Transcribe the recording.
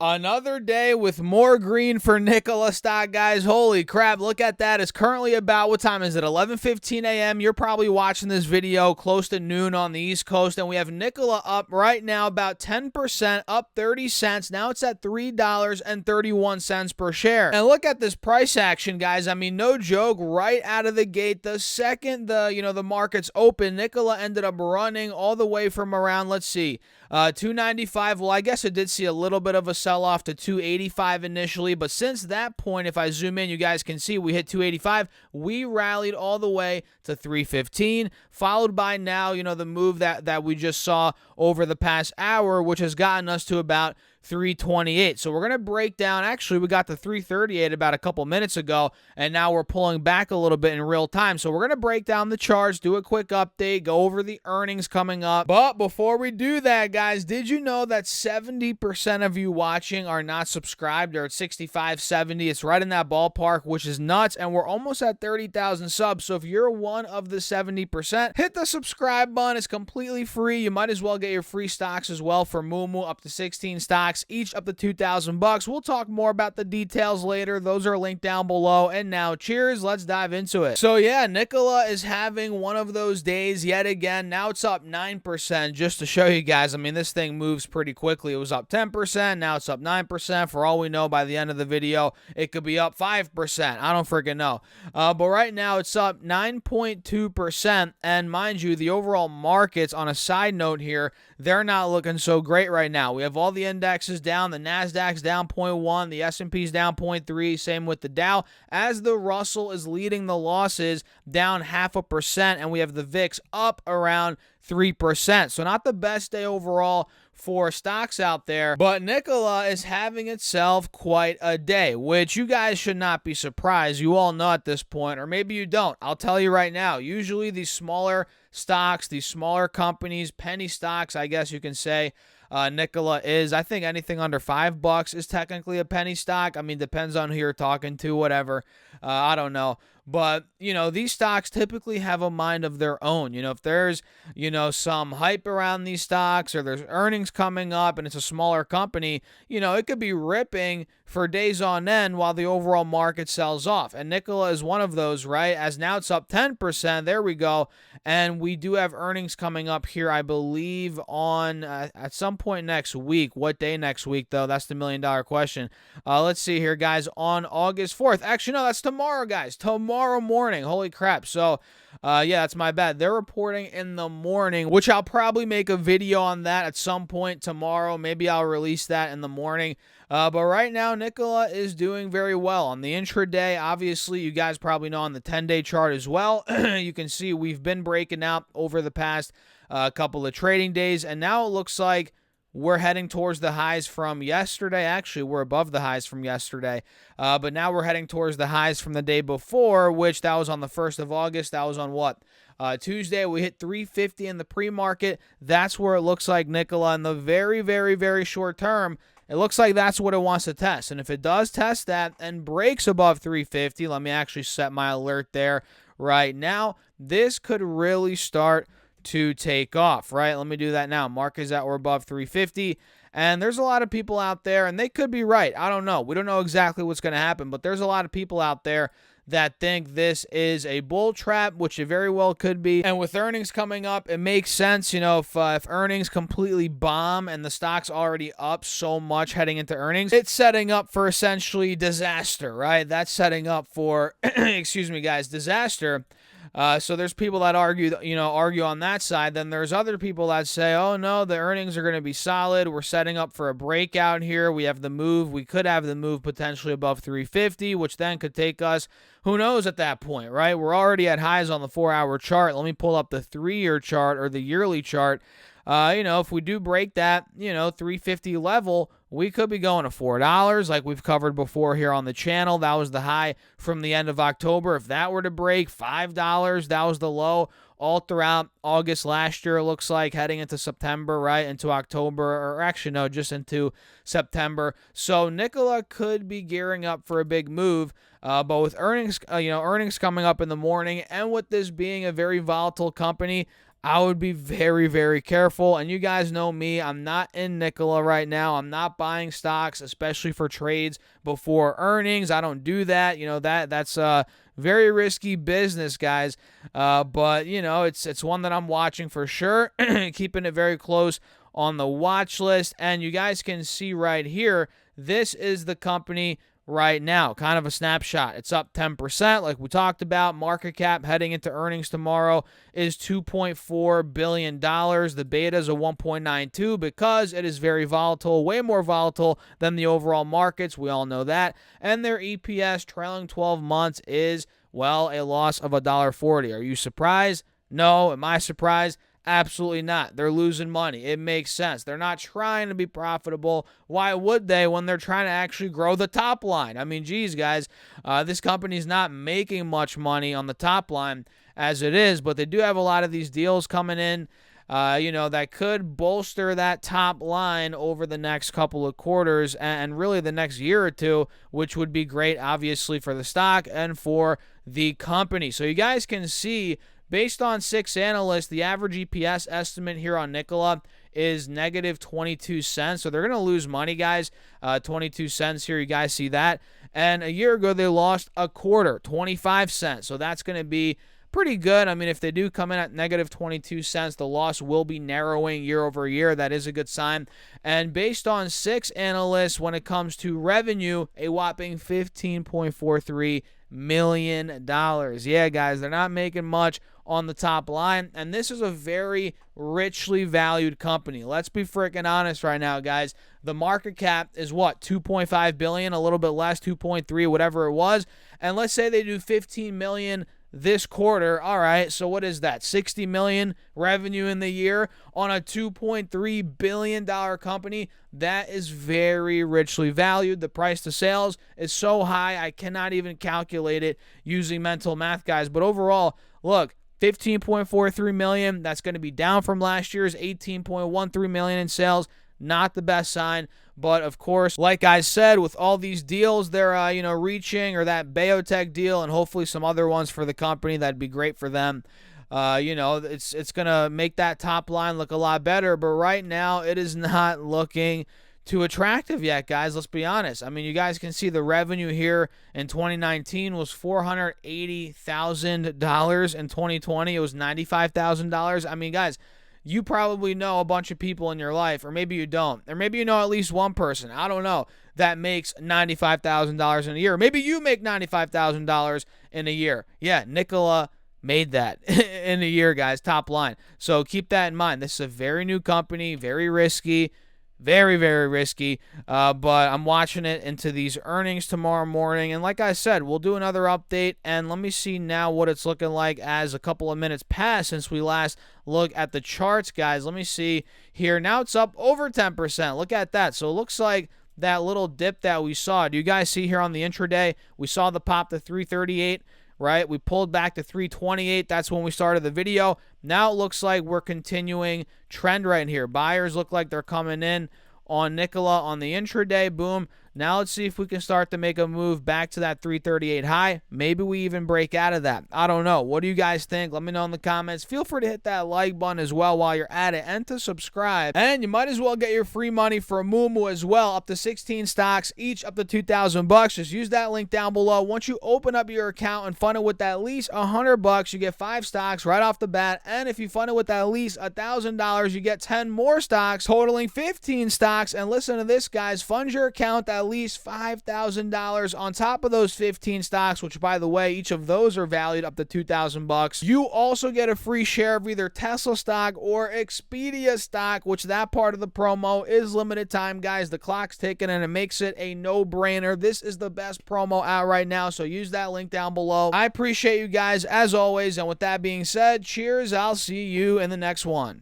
Another day with more green for Nikola stock, guys. Holy crap, look at that. It's currently about, what time is it, 11:15 a.m. You're probably watching this video close to noon on the East Coast, and we have Nikola up right now about 10%, up 30 cents. Now it's at $3.31 per share. And look at this price action, guys. I mean, no joke, right out of the gate, the second the markets open, Nikola ended up running all the way from around, let's see, 295. Well, I guess it did see a little bit of a sell-off to 285 initially, but since that point, if I zoom in, you guys can see we hit 285. We rallied all the way to 315, followed by now, the move that we just saw over the past hour, which has gotten us to about 328. So we're going to break down. Actually, we got to 338 about a couple minutes ago, and now we're pulling back a little bit in real time. So we're going to break down the charts, do a quick update, go over the earnings coming up. But before we do that, guys, did you know that 70% of you watching are not subscribed? They're at 65, 70. It's right in that ballpark, which is nuts, and we're almost at 30,000 subs. So if you're one of the 70%, hit the subscribe button. It's completely free. You might as well get your free stocks as well for Moomoo, up to 16 stocks, each up to $2,000. We'll talk more about the details later. Those are linked down below. And now, cheers. Let's dive into it. So yeah, Nikola is having one of those days yet again. Now it's up 9%. Just to show you guys, I mean, this thing moves pretty quickly. It was up 10%. Now it's up 9%. For all we know, by the end of the video, it could be up 5%. I don't freaking know. But right now, it's up 9.2%. And mind you, the overall markets, on a side note here, they're not looking so great right now. We have all the indexes down. The Nasdaq's down 0.1. The S&P's down 0.3. Same with the Dow, as the Russell is leading the losses, down 0.5%. And we have the VIX up around 3%. So not the best day overall for stocks out there, but Nikola is having itself quite a day, which you guys should not be surprised. You all know at this point, or maybe you don't. I'll tell you right now, usually these smaller stocks, these smaller companies, penny stocks, I guess you can say, Nikola is, I think anything under $5 is technically a penny stock. I mean, depends on who you're talking to, whatever. I don't know. But, these stocks typically have a mind of their own. If there's, some hype around these stocks, or there's earnings coming up and it's a smaller company, it could be ripping for days on end while the overall market sells off. And Nikola is one of those, right? As now it's up 10%. There we go. And we do have earnings coming up here, I believe, on at some point next week. What day next week, though? That's the million-dollar question. Let's see here, guys. On August 4th. Actually, no, that's tomorrow, guys. Tomorrow morning. Holy crap. So, yeah, that's my bad. They're reporting in the morning, which I'll probably make a video on that at some point tomorrow. Maybe I'll release that in the morning. But right now, Nikola is doing very well. On the intraday, obviously, you guys probably know on the 10-day chart as well, you can see we've been breaking out over the past couple of trading days, and now it looks like we're heading towards the highs from yesterday. Actually, we're above the highs from yesterday, but now we're heading towards the highs from the day before, which that was on the 1st of August. That was on what? Tuesday. We hit 350 in the pre-market. That's where it looks like Nikola in the very, very, very short term. It looks like that's what it wants to test. And if it does test that and breaks above 350, let me actually set my alert there right now. This could really start to take off, right? Let me do that now. Mark is that we're above 350. And there's a lot of people out there, and they could be right. I don't know. We don't know exactly what's going to happen, but there's a lot of people out there that think this is a bull trap, which it very well could be. And with earnings coming up, it makes sense. If earnings completely bomb and the stock's already up so much heading into earnings, it's setting up for essentially disaster, right? That's setting up for, excuse me, guys, disaster. So there's people that argue on that side. Then there's other people that say, oh no, the earnings are going to be solid. We're setting up for a breakout here. We have the move. We could have the move potentially above 350, which then could take us, who knows at that point, right? We're already at highs on the 4-hour chart. Let me pull up the 3-year chart or the yearly chart. If we do break that, 350 level, we could be going to $4 like we've covered before here on the channel. That was the high from the end of October. If that were to break $5, that was the low all throughout August last year, it looks like, heading into September, right, into October, or actually, no, just into September. So Nikola could be gearing up for a big move, but with earnings coming up in the morning, and with this being a very volatile company, I would be very, very careful. And you guys know me, I'm not in Nikola right now. I'm not buying stocks, especially for trades before earnings. I don't do that. That's very risky business, guys. But it's one that I'm watching for sure, keeping it very close on the watch list. And you guys can see right here, this is the company right now. Kind of a snapshot. It's up 10%, like we talked about. Market cap heading into earnings tomorrow is $2.4 billion. The beta is a 1.92 because it is very volatile, way more volatile than the overall markets. We all know that. And their EPS trailing 12 months is, well, a loss of $1.40. Are you surprised? No. Am I surprised? Absolutely not. They're losing money. It makes sense. They're not trying to be profitable. Why would they when they're trying to actually grow the top line? I mean, geez, guys, this company's not making much money on the top line as it is, but they do have a lot of these deals coming in, that could bolster that top line over the next couple of quarters and really the next year or two, which would be great, obviously, for the stock and for the company. So you guys can see, based on 6 analysts, the average EPS estimate here on Nikola is negative 22 cents. So they're going to lose money, guys. 22 cents here. You guys see that. And a year ago, they lost a quarter, 25 cents. So that's going to be pretty good. I mean, if they do come in at negative 22 cents, the loss will be narrowing year over year. That is a good sign. And based on 6 analysts, when it comes to revenue, a whopping $15.43 million. Yeah, guys, they're not making much on the top line, and this is a very richly valued company. Let's be freaking honest right now, guys. The market cap is what, 2.5 billion, a little bit less, 2.3, whatever it was. And let's say they do 15 million this quarter. All right, so what is that? 60 million revenue in the year on a $2.3 billion company. That is very richly valued. The price to sales is so high, I cannot even calculate it using mental math, guys. But overall, look, 15.43 million, that's going to be down from last year's 18.13 million in sales. Not the best sign, but of course, like I said, with all these deals they're reaching, or that biotech deal and hopefully some other ones for the company, that'd be great for them. It's going to make that top line look a lot better, but right now it is not looking too attractive yet, guys. Let's be honest. I mean, you guys can see the revenue here in 2019 was $480,000. In 2020, it was $95,000. I mean, guys, you probably know a bunch of people in your life, or maybe you don't, or maybe you know at least one person, I don't know, that makes $95,000 in a year. Maybe you make $95,000 in a year. Yeah, Nikola made that in a year, guys, top line. So keep that in mind. This is a very new company, very risky. Very, very risky, but I'm watching it into these earnings tomorrow morning. And like I said, we'll do another update, and let me see now what it's looking like as a couple of minutes pass since we last looked at the charts, guys. Let me see here. Now it's up over 10%. Look at that. So it looks like that little dip that we saw. Do you guys see here on the intraday? We saw the pop to 338. Right? We pulled back to 328. That's when we started the video. Now it looks like we're continuing trend right here. Buyers look like they're coming in on Nikola on the intraday. Boom. Now let's see if we can start to make a move back to that 338 high. Maybe we even break out of that. I don't know. What do you guys think? Let me know in the comments. Feel free to hit that like button as well while you're at it, and to subscribe. And you might as well get your free money for Moomoo as well. Up to 16 stocks, each up to $2,000. Just use that link down below. Once you open up your account and fund it with at least $100, you get 5 stocks right off the bat. And if you fund it with at least $1,000, you get 10 more stocks, totaling 15 stocks. And listen to this, guys. Fund your account at least $5,000 on top of those 15 stocks, which, by the way, each of those are valued up to $2,000. You also get a free share of either Tesla stock or Expedia stock, which that part of the promo is limited time, guys. The clock's ticking, and it makes it a no-brainer. This is the best promo out right now, so use that link down below. I appreciate you guys as always, and with that being said, cheers. I'll see you in the next one.